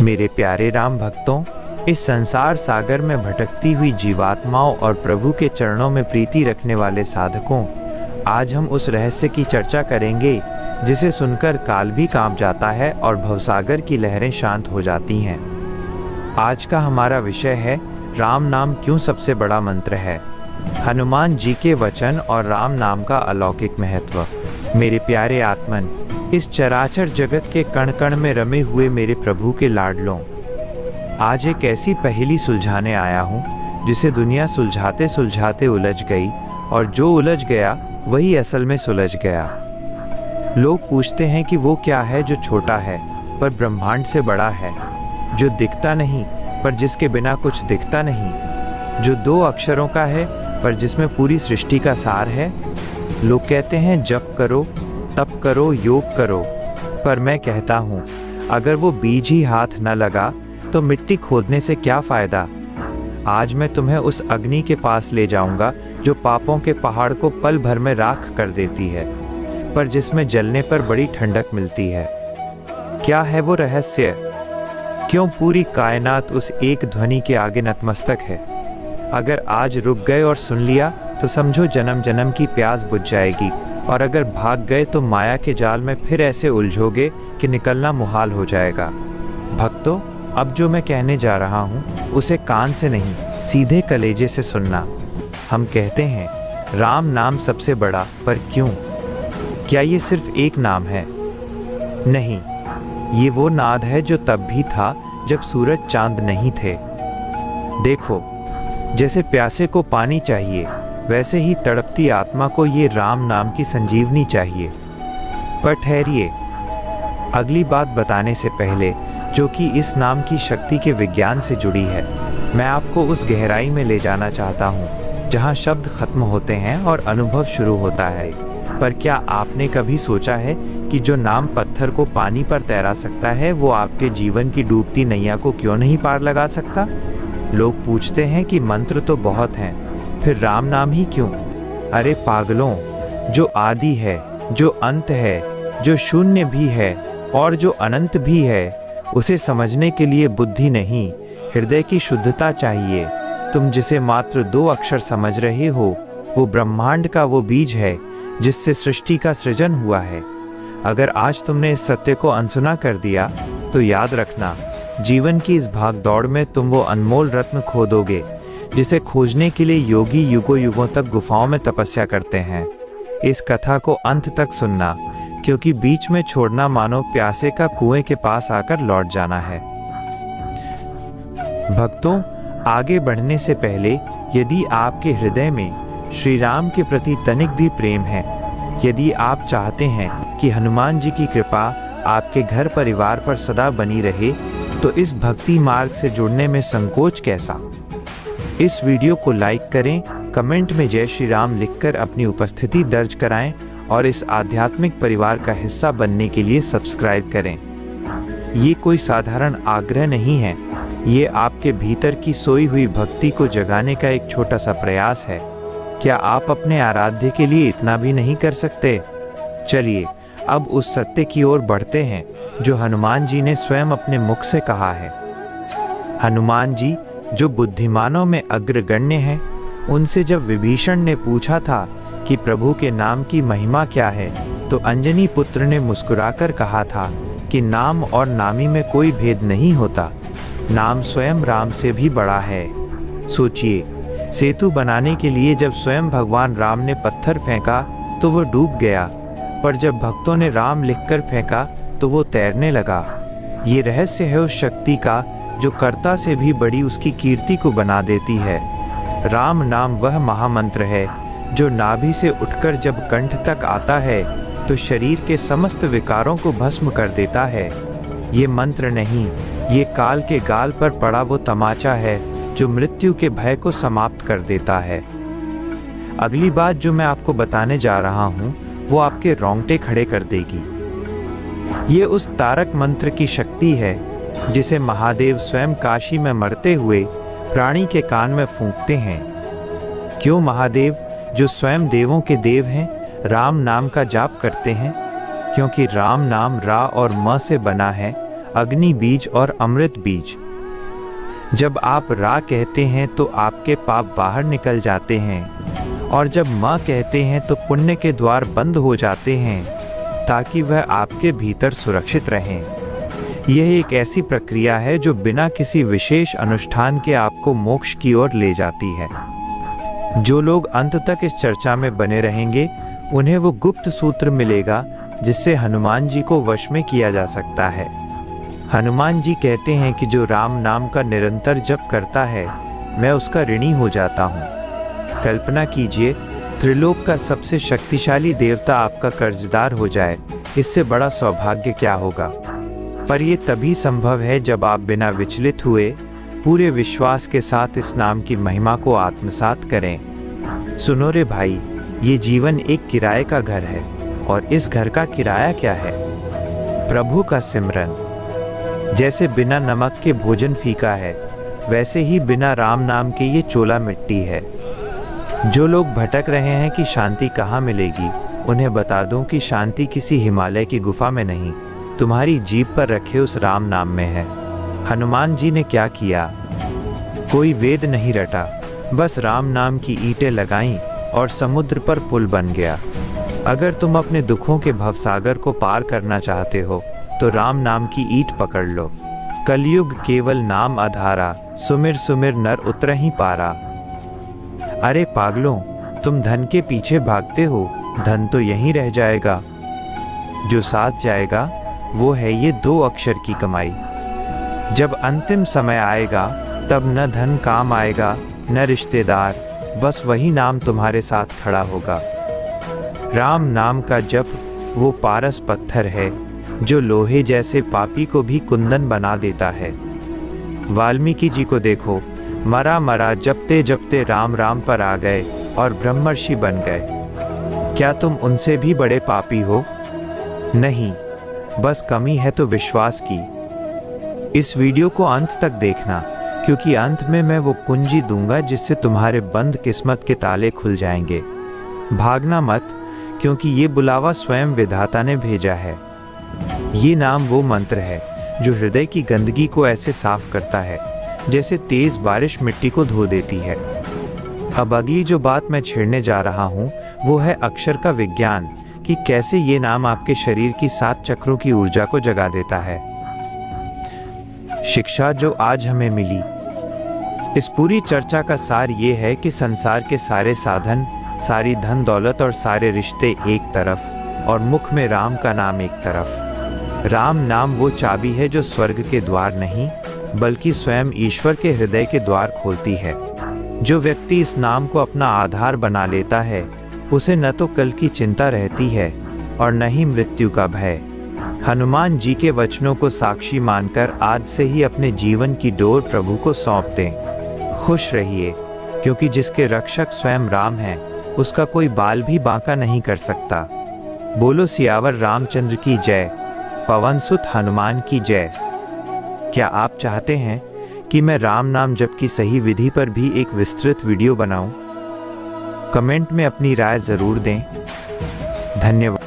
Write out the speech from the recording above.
मेरे प्यारे राम भक्तों, इस संसार सागर में भटकती हुई जीवात्माओं और प्रभु के चरणों में प्रीति रखने वाले साधकों, आज हम उस रहस्य की चर्चा करेंगे जिसे सुनकर काल भी कांप जाता है और भवसागर की लहरें शांत हो जाती हैं। आज का हमारा विषय है राम नाम क्यों सबसे बड़ा मंत्र है। हनुमान जी के वचन और राम नाम का अलौकिक महत्व। मेरे प्यारे आत्मन, इस चराचर जगत के कण कण में रमे हुए मेरे प्रभु के लाडलों, आज एक ऐसी पहेली सुलझाने आया हूँ जिसे दुनिया सुलझाते सुलझाते उलझ गई, और जो उलझ गया वही असल में सुलझ गया। लोग पूछते हैं कि वो क्या है जो छोटा है पर ब्रह्मांड से बड़ा है, जो दिखता नहीं पर जिसके बिना कुछ दिखता नहीं, जो 2 अक्षरों का है पर जिसमें पूरी सृष्टि का सार है। लोग कहते हैं जप करो, तप करो, योग करो, पर मैं कहता हूँ अगर वो बीज ही हाथ न लगा तो मिट्टी खोदने से क्या फायदा। आज मैं तुम्हें उस अग्नि के पास ले जाऊंगा जो पापों के पहाड़ को पल भर में राख कर देती है, पर जिसमें जलने पर बड़ी ठंडक मिलती है। क्या है वो रहस्य? क्यों पूरी कायनात उस एक ध्वनि के आगे नतमस्तक है? अगर आज रुक गए और सुन लिया तो समझो जन्म जन्म की प्यास बुझ जाएगी, और अगर भाग गए तो माया के जाल में फिर ऐसे उलझोगे कि निकलना मुहाल हो जाएगा। भक्तों, अब जो मैं कहने जा रहा हूँ उसे कान से नहीं, सीधे कलेजे से सुनना। हम कहते हैं राम नाम सबसे बड़ा, पर क्यों? क्या ये सिर्फ एक नाम है? नहीं, ये वो नाद है जो तब भी था जब सूरज चांद नहीं थे। देखो, जैसे प्यासे को पानी चाहिए, वैसे ही तड़पती आत्मा को ये राम नाम की संजीवनी चाहिए। पर ठहरिए, अगली बात बताने से पहले, जो कि इस नाम की शक्ति के विज्ञान से जुड़ी है, मैं आपको उस गहराई में ले जाना चाहता हूँ जहाँ शब्द खत्म होते हैं और अनुभव शुरू होता है। पर क्या आपने कभी सोचा है कि जो नाम पत्थर को पानी पर तैरा सकता है, वो आपके जीवन की डूबती नैया को क्यों नहीं पार लगा सकता? लोग पूछते हैं कि मंत्र तो बहुत हैं, फिर राम नाम ही क्यों? अरे पागलों, जो आदि है, जो अंत है, जो शून्य भी है और जो अनंत भी है, उसे समझने के लिए बुद्धि नहीं, हृदय की शुद्धता चाहिए। तुम जिसे मात्र 2 अक्षर समझ रहे हो, वो ब्रह्मांड का वो बीज है जिससे सृष्टि का सृजन हुआ है। अगर आज तुमने इस सत्य को अनसुना कर दिया तो याद रखना, जीवन की इस भाग दौड़ में तुम वो अनमोल रत्न खो दोगे जिसे खोजने के लिए योगी युगों युगों तक गुफाओं में तपस्या करते हैं। इस कथा को अंत तक सुनना, क्योंकि बीच में छोड़ना मानो प्यासे का कुएं के पास आकर लौट जाना है। भक्तों, आगे बढ़ने से पहले, यदि आपके हृदय में श्री राम के प्रति तनिक भी प्रेम है, यदि आप चाहते हैं कि हनुमान जी की कृपा आपके घर परिवार पर सदा बनी रहे, तो इस भक्ति मार्ग से जुड़ने में संकोच कैसा। इस वीडियो को लाइक करें, कमेंट में जय श्री राम लिखकर अपनी उपस्थिति दर्ज कराएं और इस आध्यात्मिक परिवार का हिस्सा बनने के लिए सब्सक्राइब करें। ये कोई साधारण आग्रह नहीं है, ये आपके भीतर की सोई हुई भक्ति को जगाने का एक छोटा सा प्रयास है। क्या आप अपने आराध्य के लिए इतना भी नहीं कर सकते? चलिए अब उस सत्य की ओर बढ़ते हैं जो हनुमान जी ने स्वयं अपने मुख से कहा है। हनुमान जी, जो बुद्धिमानों में अग्रगण्य हैं, उनसे जब विभीषण ने पूछा था कि प्रभु के नाम की महिमा क्या है, तो अंजनी पुत्र ने मुस्कुराकर कहा था कि नाम और नामी में कोई भेद नहीं होता, नाम स्वयं राम से भी बड़ा है। सोचिए, सेतु बनाने के लिए जब स्वयं भगवान राम ने पत्थर फेंका तो वो डूब गया, पर जब भक्तों ने राम लिखकर फेंका तो वो तैरने लगा। ये रहस्य है उस शक्ति का जो कर्ता से भी बड़ी उसकी कीर्ति को बना देती है। राम नाम वह महामंत्र है जो नाभि से उठकर जब कंठ तक आता है तो शरीर के समस्त विकारों को भस्म कर देता है। ये मंत्र नहीं, ये काल के गाल पर पड़ा वो तमाचा है जो मृत्यु के भय को समाप्त कर देता है। अगली बात जो मैं आपको बताने जा रहा हूँ वो आपके रोंगटे खड़े कर देगी। ये उस तारक मंत्र की शक्ति है जिसे महादेव स्वयं काशी में मरते हुए प्राणी के कान में फूंकते हैं। क्यों महादेव, जो स्वयं देवों के देव हैं, राम नाम का जाप करते हैं? क्योंकि राम नाम रा और म से बना है अग्नि बीज और अमृत बीज। जब आप रा कहते हैं तो आपके पाप बाहर निकल जाते हैं, और जब माँ कहते हैं तो पुण्य के द्वार बंद हो जाते हैं, ताकि वह आपके भीतर सुरक्षित रहें। यह एक ऐसी प्रक्रिया है जो बिना किसी विशेष अनुष्ठान के आपको मोक्ष की ओर ले जाती है। जो लोग अंत तक इस चर्चा में बने रहेंगे, उन्हें वो गुप्त सूत्र मिलेगा जिससे हनुमान जी को वश में किया जा सकता है। हनुमान जी कहते हैं कि जो राम नाम का निरंतर जप करता है, मैं उसका ऋणी हो जाता हूँ। कल्पना कीजिए, त्रिलोक का सबसे शक्तिशाली देवता आपका कर्जदार हो जाए, इससे बड़ा सौभाग्य क्या होगा। पर यह तभी संभव है जब आप बिना विचलित हुए पूरे विश्वास के साथ इस नाम की महिमा को आत्मसात करें। सुनो रे भाई, ये जीवन एक किराए का घर है, और इस घर का किराया क्या है? प्रभु का सिमरन। जैसे बिना नमक के भोजन फीका है, वैसे ही बिना राम नाम के ये चोला मिट्टी है। जो लोग भटक रहे हैं कि शांति कहाँ मिलेगी, उन्हें बता दूं कि शांति किसी हिमालय की गुफा में नहीं, तुम्हारी जीभ पर रखे उस राम नाम में है। हनुमान जी ने क्या किया? कोई वेद नहीं रटा, बस राम नाम की ईंटें लगाईं और समुद्र पर पुल बन गया। अगर तुम अपने दुखों के भवसागर को पार करना चाहते हो तो राम नाम की ईंट पकड़ लो। कलयुग केवल नाम आधारा, सुमिर सुमिर नर उतरहि पारा। अरे पागलों, तुम धन के पीछे भागते हो, धन तो यहीं रह जाएगा। जो साथ जाएगा वो है ये 2 अक्षर की कमाई। जब अंतिम समय आएगा तब न धन काम आएगा, न रिश्तेदार, बस वही नाम तुम्हारे साथ खड़ा होगा। राम नाम का जप वो पारस पत्थर है जो लोहे जैसे पापी को भी कुंदन बना देता है। वाल्मीकि जी को देखो, मरा मरा जपते जपते राम राम पर आ गए और ब्रह्मर्षि बन गए। क्या तुम उनसे भी बड़े पापी हो? नहीं, बस कमी है तो विश्वास की। इस वीडियो को अंत तक देखना, क्योंकि अंत में मैं वो कुंजी दूंगा जिससे तुम्हारे बंद किस्मत के ताले खुल जाएंगे। भागना मत, क्योंकि ये बुलावा स्वयं विधाता ने भेजा है। ये नाम वो मंत्र है जो हृदय की गंदगी को ऐसे साफ करता है जैसे तेज बारिश मिट्टी को धो देती है। अब अगली जो बात मैं छेड़ने जा रहा हूँ वो है अक्षर का विज्ञान, कि कैसे ये नाम आपके शरीर की 7 चक्रों की ऊर्जा को जगा देता है। शिक्षा जो आज हमें मिली, इस पूरी चर्चा का सार ये है कि संसार के सारे साधन, सारी धन दौलत और सारे रिश्ते एक तरफ, और मुख में राम का नाम एक तरफ। राम नाम वो चाबी है जो स्वर्ग के द्वार नहीं, बल्कि स्वयं ईश्वर के हृदय के द्वार खोलती है। जो व्यक्ति इस नाम को अपना आधार बना लेता है, उसे न तो कल की चिंता रहती है और न ही मृत्यु का भय। हनुमान जी के वचनों को साक्षी मानकर आज से ही अपने जीवन की डोर प्रभु को सौंप दें। खुश रहिए, क्योंकि जिसके रक्षक स्वयं राम हैं, उसका कोई बाल भी बांका नहीं कर सकता। बोलो सियावर रामचंद्र की जय, पवन सुत हनुमान की जय। क्या आप चाहते हैं कि मैं राम नाम जप की सही विधि पर भी एक विस्तृत वीडियो बनाऊं? कमेंट में अपनी राय जरूर दें। धन्यवाद।